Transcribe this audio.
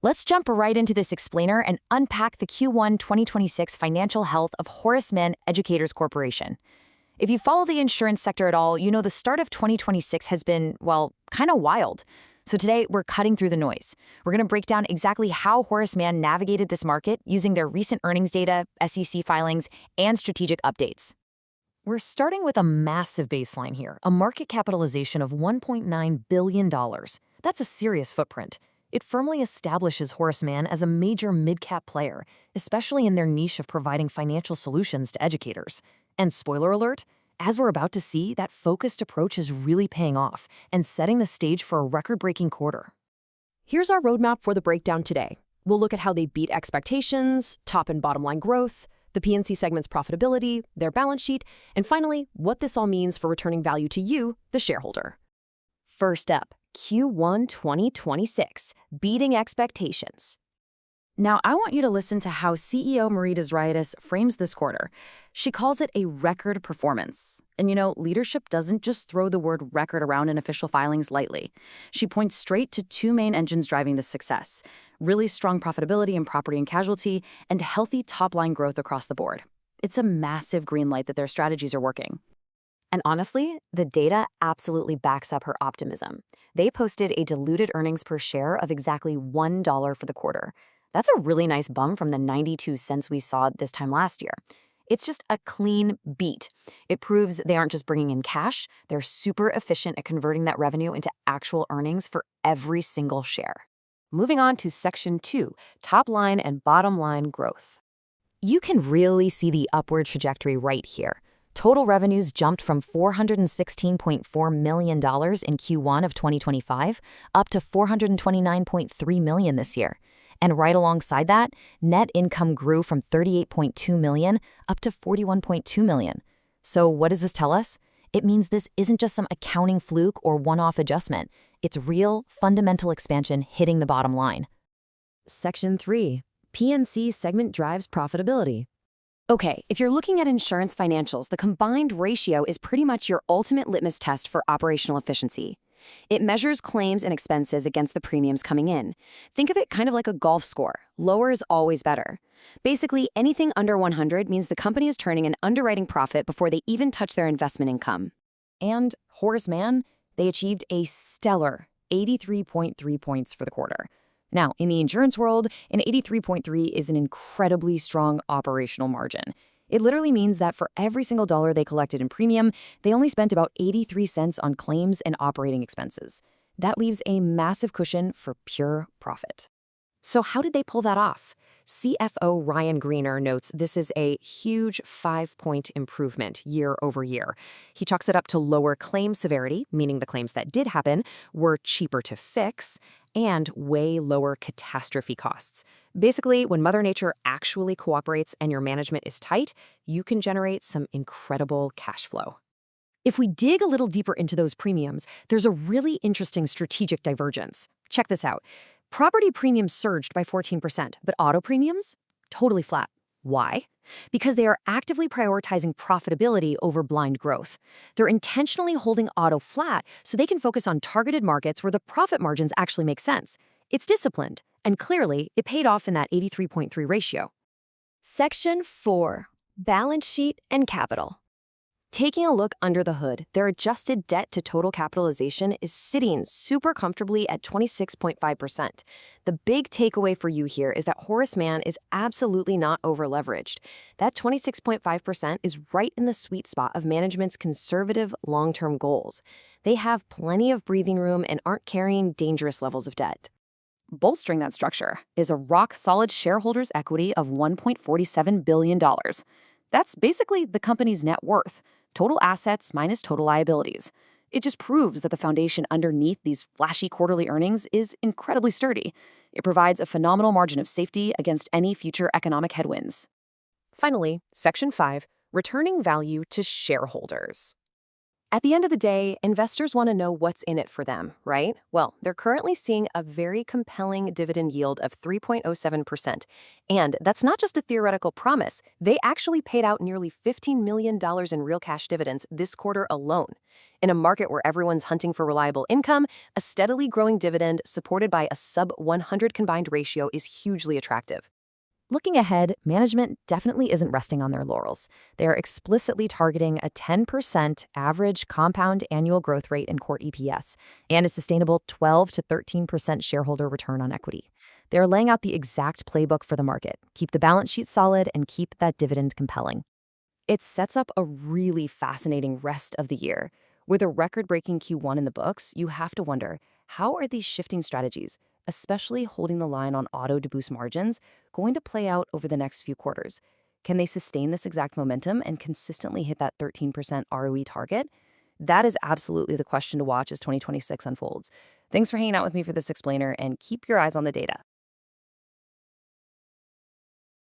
Let's jump right into this explainer and unpack the Q1 2026 financial health of Horace Mann Educators Corporation. If you follow the insurance sector at all, you know the start of 2026 has been, well, kind of wild. So today, we're cutting through the noise. We're going to break down exactly how Horace Mann navigated this market using their recent earnings data, SEC filings, and strategic updates. We're starting with a massive baseline here, a market capitalization of $1.9 billion. That's a serious footprint. It firmly establishes Horace Mann as a major mid-cap player, especially in their niche of providing financial solutions to educators. And spoiler alert, as we're about to see, that focused approach is really paying off and setting the stage for a record-breaking quarter. Here's our roadmap for the breakdown today. We'll look at how they beat expectations, top and bottom line growth, the P&C segment's profitability, their balance sheet, and finally, what this all means for returning value to you, the shareholder. First up, Q1 2026, beating expectations. Now, I want you to listen to how CEO Marie Desraitis frames this quarter. She calls it a record performance. And leadership doesn't just throw the word record around in official filings lightly. She points straight to two main engines driving this success: really strong profitability in property and casualty, and healthy top-line growth across the board. It's a massive green light that their strategies are working. And honestly, the data absolutely backs up her optimism. They posted a diluted earnings per share of exactly $1 for the quarter. That's a really nice bump from the 92 cents we saw this time last year. It's just a clean beat. It proves they aren't just bringing in cash, they're super efficient at converting that revenue into actual earnings for every single share. Moving on to Section 2, top line and bottom line growth. You can really see the upward trajectory right here. Total revenues jumped from $416.4 million in Q1 of 2025 up to $429.3 million this year. And right alongside that, net income grew from $38.2 million up to $41.2 million. So what does this tell us? It means this isn't just some accounting fluke or one-off adjustment. It's real, fundamental expansion hitting the bottom line. Section 3. P&C segment drives profitability. Okay, if you're looking at insurance financials, the combined ratio is pretty much your ultimate litmus test for operational efficiency. It measures claims and expenses against the premiums coming in. Think of it kind of like a golf score. Lower is always better. Basically, anything under 100 means the company is turning an underwriting profit before they even touch their investment income. And Horace Mann, they achieved a stellar 83.3 points for the quarter. Now, in the insurance world, an 83.3 is an incredibly strong operational margin. It literally means that for every single dollar they collected in premium, they only spent about 83 cents on claims and operating expenses. That leaves a massive cushion for pure profit. So how did they pull that off? CFO Ryan Greener notes this is a huge 5-point improvement year over year. He chalks it up to lower claim severity, meaning the claims that did happen were cheaper to fix, and way lower catastrophe costs. Basically, when Mother Nature actually cooperates and your management is tight, you can generate some incredible cash flow. If we dig a little deeper into those premiums, there's a really interesting strategic divergence. Check this out. Property premiums surged by 14%, but auto premiums? Totally flat. Why? Because they are actively prioritizing profitability over blind growth. They're intentionally holding auto flat so they can focus on targeted markets where the profit margins actually make sense. It's disciplined, and clearly, it paid off in that 83.3 ratio. Section 4. Balance sheet and capital. Taking a look under the hood, their adjusted debt to total capitalization is sitting super comfortably at 26.5%. The big takeaway for you here is that Horace Mann is absolutely not over-leveraged. That 26.5% is right in the sweet spot of management's conservative long-term goals. They have plenty of breathing room and aren't carrying dangerous levels of debt. Bolstering that structure is a rock-solid shareholders' equity of $1.47 billion. That's basically the company's net worth, total assets minus total liabilities. It just proves that the foundation underneath these flashy quarterly earnings is incredibly sturdy. It provides a phenomenal margin of safety against any future economic headwinds. Finally, Section 5, returning value to shareholders. At the end of the day, investors want to know what's in it for them, right? Well, they're currently seeing a very compelling dividend yield of 3.07%. And that's not just a theoretical promise. They actually paid out nearly $15 million in real cash dividends this quarter alone. In a market where everyone's hunting for reliable income, a steadily growing dividend supported by a sub 100 combined ratio is hugely attractive. Looking ahead, management definitely isn't resting on their laurels. They are explicitly targeting a 10% average compound annual growth rate in core EPS and a sustainable 12 to 13% shareholder return on equity. They are laying out the exact playbook for the market: keep the balance sheet solid and keep that dividend compelling. It sets up a really fascinating rest of the year. With a record-breaking Q1 in the books, you have to wonder, how are these shifting strategies, especially holding the line on auto to boost margins, going to play out over the next few quarters? Can they sustain this exact momentum and consistently hit that 13% ROE target? That is absolutely the question to watch as 2026 unfolds. Thanks for hanging out with me for this explainer, and keep your eyes on the data.